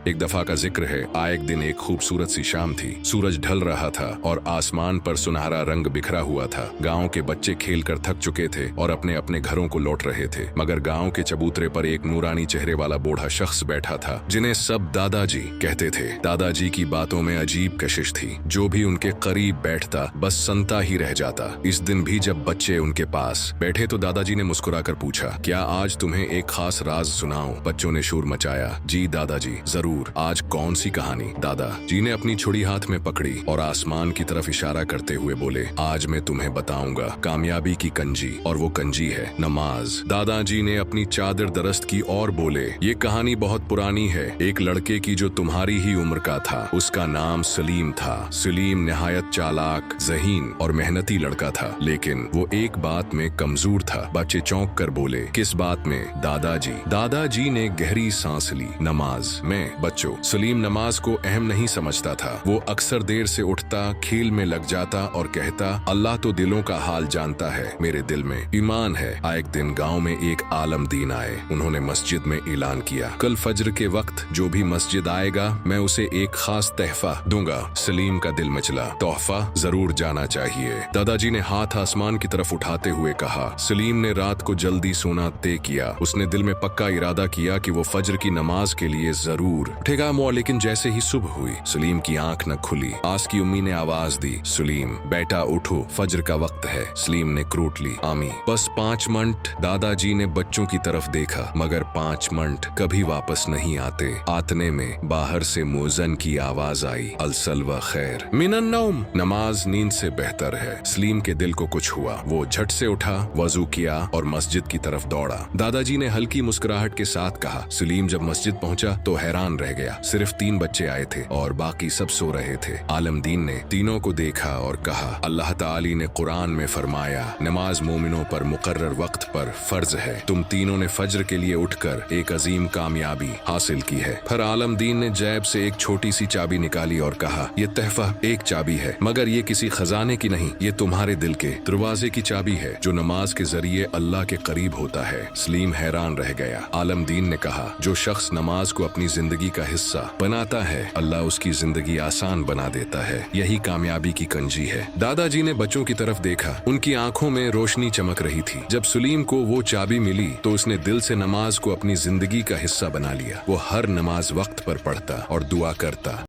एक दफा का जिक्र है, आए एक दिन एक खूबसूरत सी शाम थी। सूरज ढल रहा था और आसमान पर सुनहरा रंग बिखरा हुआ था। गांव के बच्चे खेलकर थक चुके थे और अपने अपने घरों को लौट रहे थे, मगर गांव के चबूतरे पर एक नूरानी चेहरे वाला बूढ़ा शख्स बैठा था, जिन्हें सब दादाजी कहते थे। दादाजी की बातों में अजीब कशिश थी। जो भी उनके करीब बैठता बस सुनता ही रह जाता। इस दिन भी जब बच्चे उनके पास बैठे तो दादाजी ने मुस्कुराकर पूछा, क्या आज तुम्हें एक खास राज सुनाऊं? बच्चों ने शोर मचाया, जी दादाजी जरूर, आज कौन सी कहानी? दादाजी ने अपनी छुरी हाथ में पकड़ी और आसमान की तरफ इशारा करते हुए बोले, आज मैं तुम्हें बताऊंगा कामयाबी की कंजी, और वो कंजी है नमाज। दादाजी ने अपनी चादर दरस्त की और बोले, ये कहानी बहुत पुरानी है, एक लड़के की जो तुम्हारी ही उम्र का था। उसका नाम सलीम था। सलीम निहायत चालाक, ज़हीन और मेहनती लड़का था, लेकिन वो एक बात में कमजोर था। बच्चे चौंक कर बोले, किस बात में? दादाजी ने गहरी सांस ली, नमाज में। बच्चों, सलीम नमाज को अहम नहीं समझता था। वो अक्सर देर से उठता, खेल में लग जाता और कहता, अल्लाह तो दिलों का हाल जानता है, मेरे दिल में ईमान है। एक दिन गांव में एक आलम दीन आए। उन्होंने मस्जिद में ऐलान किया, कल फज्र के वक्त जो भी मस्जिद आएगा मैं उसे एक खास तोहफा दूंगा। सलीम का दिल मचला, तोहफा जरूर जाना चाहिए। दादाजी ने हाथ आसमान की तरफ उठाते हुए कहा। सलीम ने रात को जल्दी सोना तय किया। उसने दिल में पक्का इरादा किया कि वो फज्र की नमाज के लिए जरूर उठेगा। लेकिन जैसे ही सुबह हुई, सलीम की आंख न खुली। आस की उम्मी ने आवाज दी, सलीम बेटा उठो, फज्र का वक्त है। सलीम ने क्रूट ली, आमी बस 5 मिनट। दादाजी ने बच्चों की तरफ देखा, मगर 5 मिनट कभी वापस नहीं आते। आतने में बाहर से मुअज्जिन की आवाज आई, अलसल व खैर मिनन नौम, नमाज नींद से बेहतर है। सलीम के दिल को कुछ हुआ। वो झट से उठा, वजू किया और मस्जिद की तरफ दौड़ा। दादाजी ने हल्की मुस्कुराहट के साथ कहा। सलीम जब मस्जिद पहुंचा तो हैरान रह गया। सिर्फ 3 बच्चे आए थे और बाकी सब सो रहे थे। आलमदीन ने तीनों को देखा और कहा, अल्लाह ताली ने कुरान में फरमाया, नमाज मोमिनों पर मुकर्रर वक्त पर फर्ज है। तुम तीनों ने फज्र के लिए उठकर एक अजीम कामयाबी हासिल की है। फिर आलमदीन ने जेब से एक छोटी सी चाबी निकाली और कहा, ये तोहफा एक चाबी है, मगर ये किसी खजाने की नहीं, ये तुम्हारे दिल के दरवाजे की चाबी है, जो नमाज के जरिए अल्लाह के करीब होता है। सलीम हैरान रह गया। आलमदीन ने कहा, जो शख्स नमाज को अपनी जिंदगी का हिस्सा बनाता है, अल्लाह उसकी जिंदगी आसान बना देता है। यही कामयाबी की कंजी है। दादाजी ने बच्चों की तरफ देखा। उनकी आंखों में रोशनी चमक रही थी। जब सलीम को वो चाबी मिली तो उसने दिल से नमाज को अपनी जिंदगी का हिस्सा बना लिया। वो हर नमाज वक्त पर पढ़ता और दुआ करता।